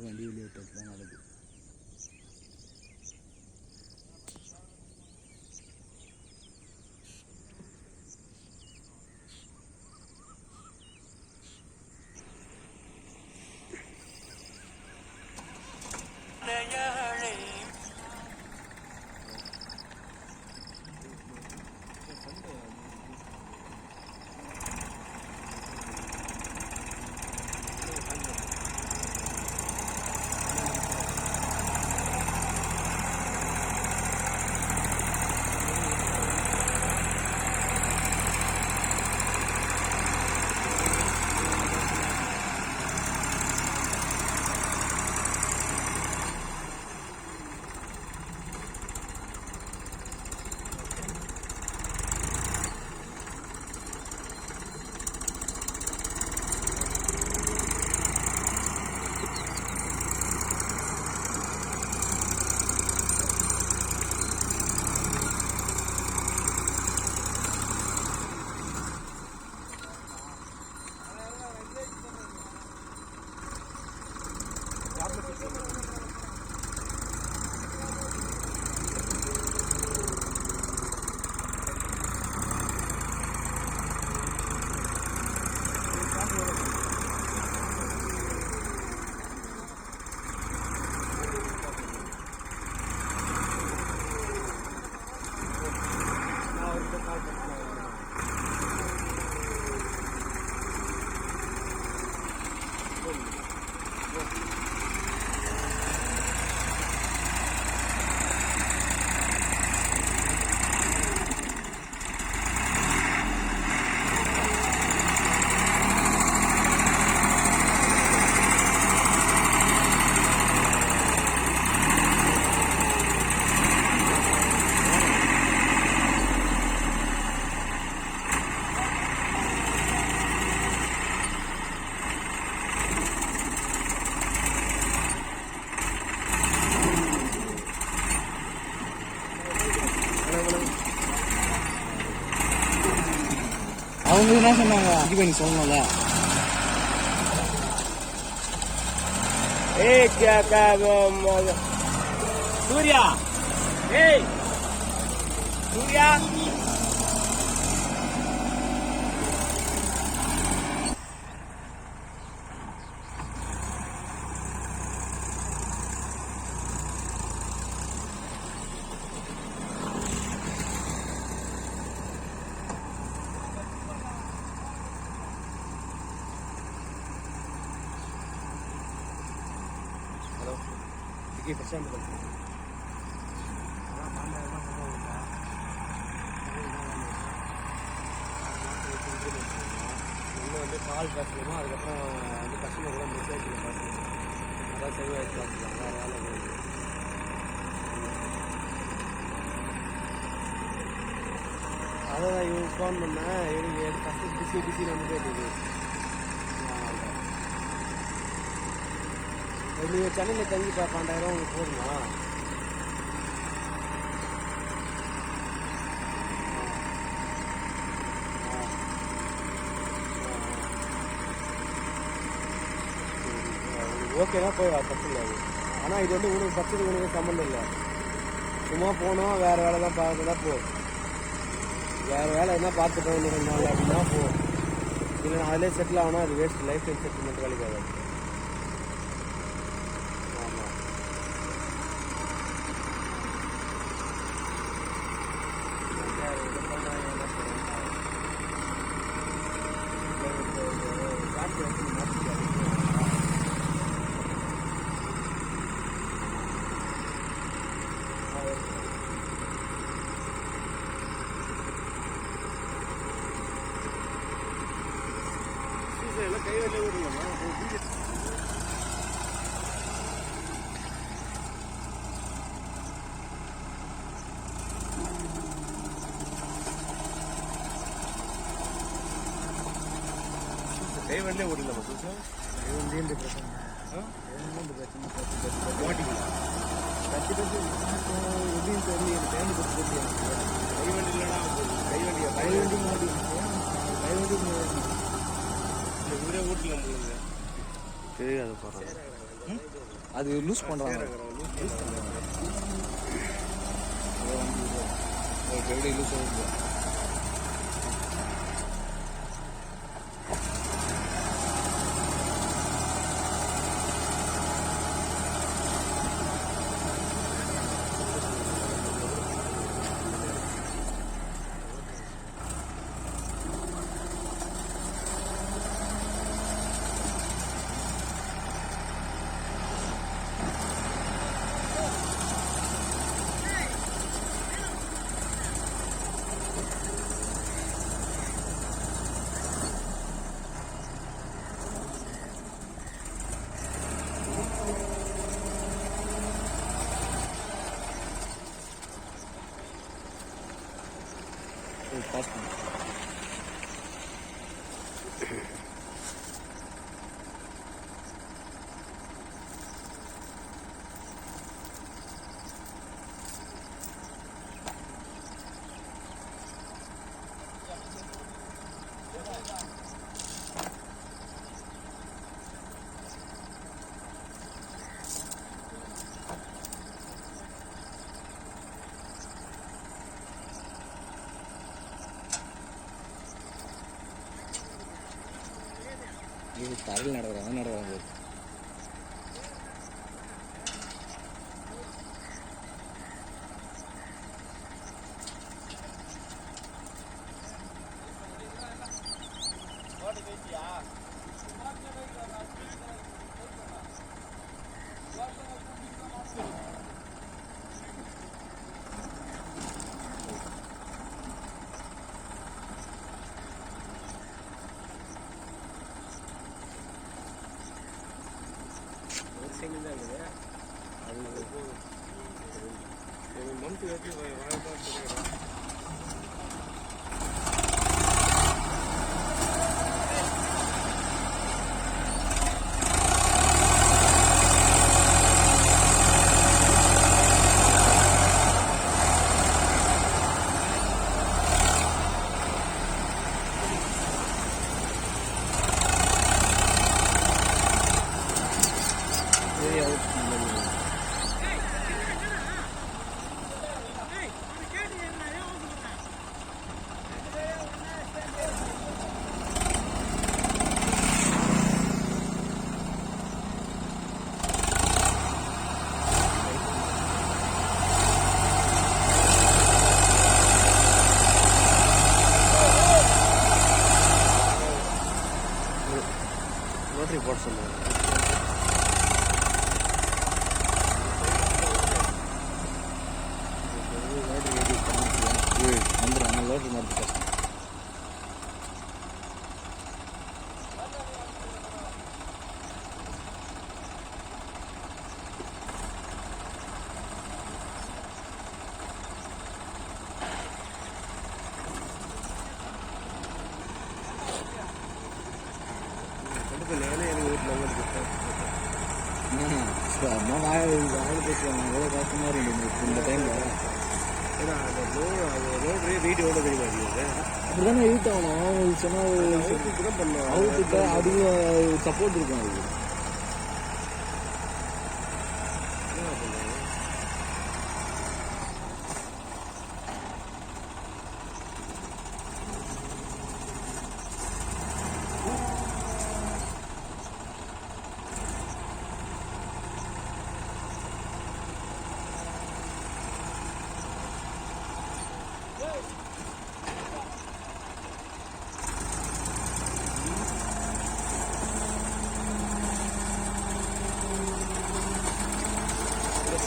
வண்டி வெளியே விட்டு தான் நடக்குது. அவங்க என்ன சொன்னாங்க? கண்டிப்பா நீ சொல்லணும்ல. சூர்யா, ஏய் சூர்யா, கால் பேசணுமா, அதுக்கப்புறம் வந்து கஸ்டமர் கூட மெசேஜ் பேசணும். அதான் சரியாக பார்த்துக்கலாம். வேலை அதான் இவங்க ஃபோன் பண்ணேன். இவங்க ஃபஸ்ட்டு பிஸி வந்துட்டே இருக்குது. நீங்கள் சென்னையில் தங்கி 12,000 உங்களுக்கு போதுமா? ஓகேனா போய் தப்பு இல்லை அது. ஆனால் இது வந்து உனக்கு பட்சத்துக்கு உனக்கு சம்மந்தம் இல்லை. சும்மா போனோம், வேறு வேலை தான் பார்த்துட்டா போ. வேறு வேலை என்ன பார்த்துட்டோம் 2 நாள் அப்படின்னா போ. இல்லைன்னா அதிலே செட்டில் ஆகணும். அது வேஸ்ட். லைஃப் டைம் செட்டில்மெண்ட் வேலைக்கு ஆகாது. கைவண்டிலே ஓடிடலாமா புதுசாக? கைவண்டியே இந்த பிரச்சனை இந்த பிரச்சனை ஓட்டிக்கலாம். கற்றுக்கிட்டு எப்படின்னு சொல்லி டைம் கொடுத்து கைவண்டி இல்லைனா கைவண்டி ஓடி கைவண்டி இந்த ஊரே ஓட்டலாம் தெரியாது போகிறோம். அது லூஸ் பண்ணுறாங்க. எப்படி லூஸ் ஆகுது? பாஸ் பண்ணு. இது தரையில் நடக்கிறாங்க. அது ஒரு மந்த் வச்சு வாய்ப்பாக ரோட்டரி போட சொல்லுவாங்க. வந்துடும் லோட்ரி மாற்றிட்டேன். நானே எனக்கு வீட்டில் அம்மா வாயில் பேசுவாங்க. எவ்வளோ கஷ்டமாக இருக்கு இந்த டைமில். ஏன்னா அந்த ரோடு வீடியோட தெரியுமா இருக்குது. அப்படி தானே எடிட் ஆகணும். சொன்னால் தான் பண்ணலாம். அவர்கிட்ட அதுவும் சப்போர்ட் இருக்கும். அதுக்கு என்ன பண்ணுறாங்க?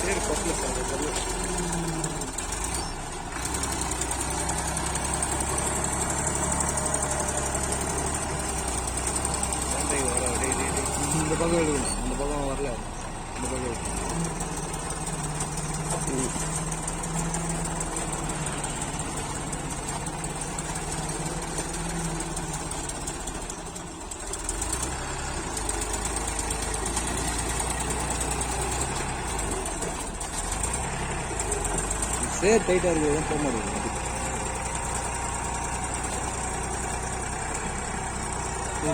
சரி பஸ்ஸில் சார் இந்த பக்கம் எடுக்கணும். அந்த பக்கம் வரல. இந்த பக்கம் எடுக்கணும். சேர் டைட்டாக இருக்குது. போக மாட்டேங்குது.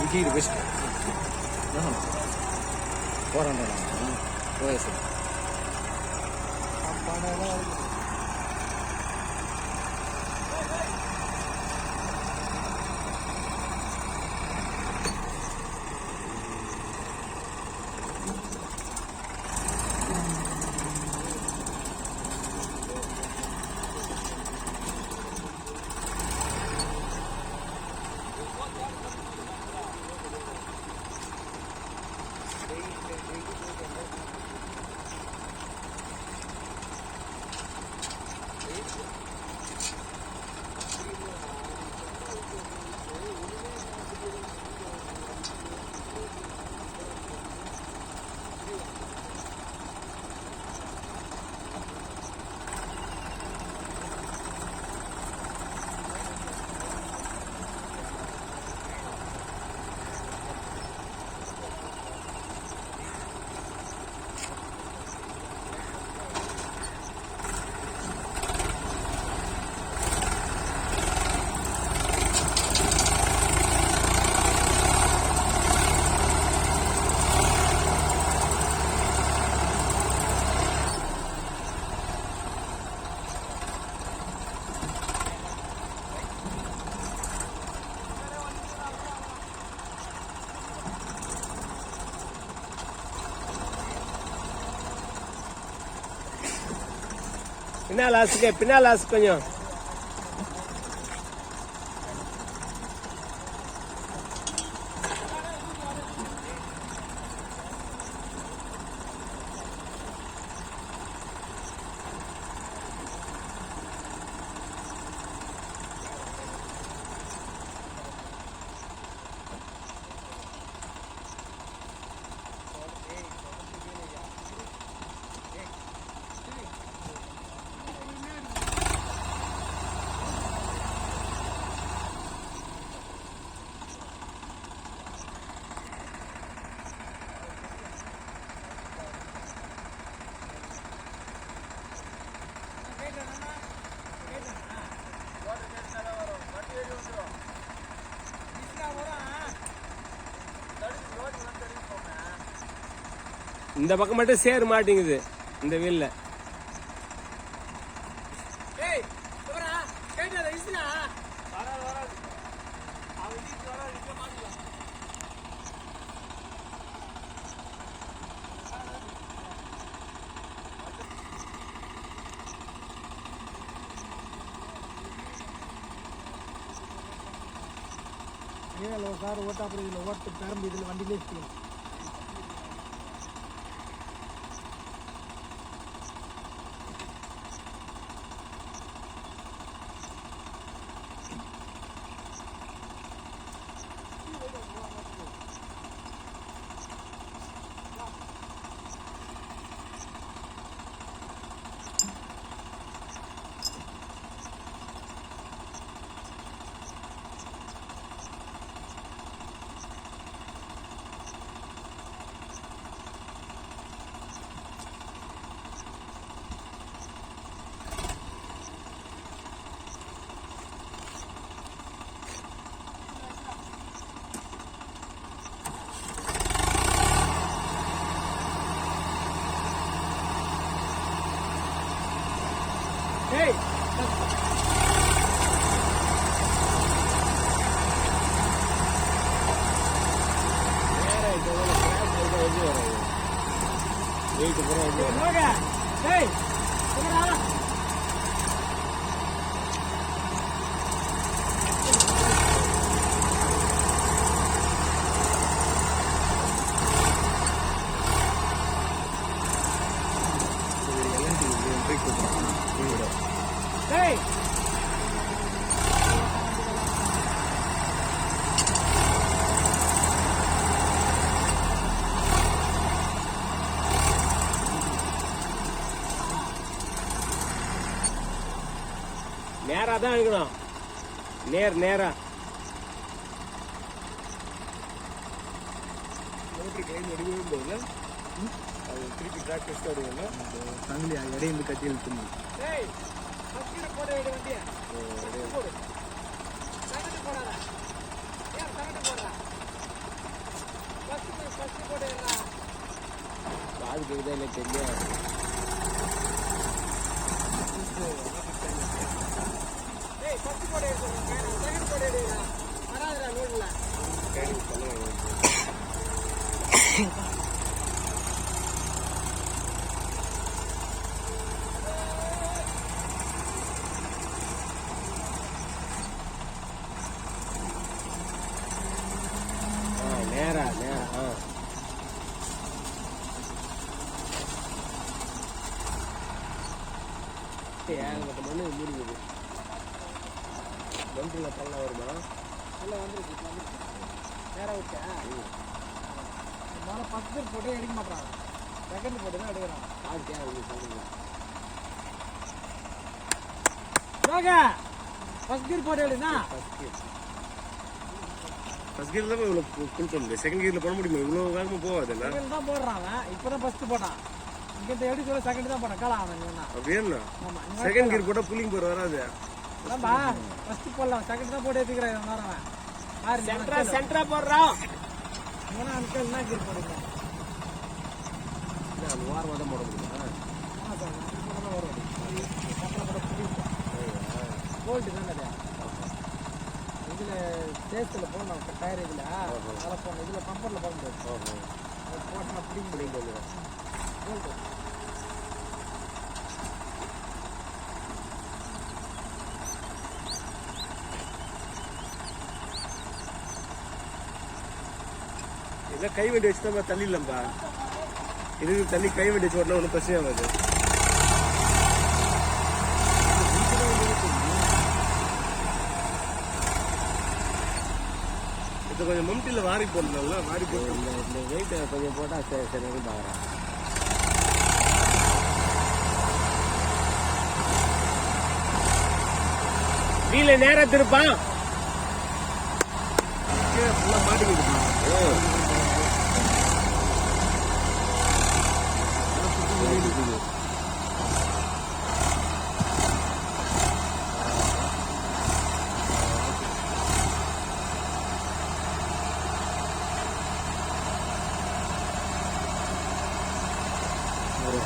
விக்கி இது பெஸ்ட் 400 ஓஎஸ் பின்னால் லாஸ்ட் கொஞ்சம் இந்த பக்கம் மட்டும் சேர மாட்டேங்குது இந்த வீல்ல. சார் ஓட்ட அப்புறம் இதில் ஓட்டு பெரம்பு இதில் வண்டியிலே செய்யணும். நேரா தான் எடுக்கணும், நேரா. திருப்பி ட்ராக் டெஸ்ட் ஆடுவோம்ல, சங்கிலி இடையில கட்டி இழுத்துணும். காது கேக்குதா இல்லை தெரியல. நேரா ஏகப்பட்ட மண்ணு மூடிக்குது. மண்ணில் பள்ளம் வருமா? இல்லை வந்துருக்கு நேராக விட்டேன். மேலே 10 பேர் போட்டே எடுக்க மாட்டான். செகண்ட் போட்டு தான் எடுக்கிறான். ஆச்சா சொல்லுங்க. ஃபர்ஸ்ட் கீர் போட்டு எடுனா ஃபர்ஸ்ட் கியர்ல தான் இவ்வளோ கொடுக்க முடியும். செகண்ட் கியர்ல போட முடியுமா? இவ்வளோ வேகமாக போகாதுல்ல. செகண்ட் தான் போடுறான் அவன். இப்போ தான் ஃபர்ஸ்ட் போட்டான். இங்கிட்ட எடுக்க சொல்ல செகண்ட் தான் போட்டான். காலா அவன் அப்படியே செகண்ட் கியர் போட்டால் புல்லிங் போகிற வராது. அதான்பா ஃபர்ஸ்ட் போடலாம். செகண்ட் தான் போட்டு எடுத்துக்கிறான் இவன் அவன். சென்டரா போடுறான். இவனா அனுக்க என்ன கீர் போடுங்க. அது வாரமாக தான் போட முடியுமா? ஆமாம் சார் போட தான் வரும். பக்கத்தில் போட புரியுது. கோல்டு தானே இல்லையா? இதில் சேஸில் போடணும். டயர் இதில் அதில் போடணும். இதில் கம்பரில் போட முடியாது. அது போட்டால் பிடிக்க முடியும். கோல்டு இதை கை வண்டி வச்சு தான் தள்ளிடலாம்பா. இதுக்கு தண்ணி கை வண்டி வச்சு ஓட்டினா ஒன்றும் பிரச்சனை ஆகாது. இது கொஞ்சம் மம்டியில் வாரி போடணும்ல. வாரி போட்டு இந்த வெயிட்டை கொஞ்சம் போட்டால் சரி பார்க்குறேன். வீல நேரா திருப்பான். ஃபுல்லாக மாட்டிக்கிட்டு ஒரு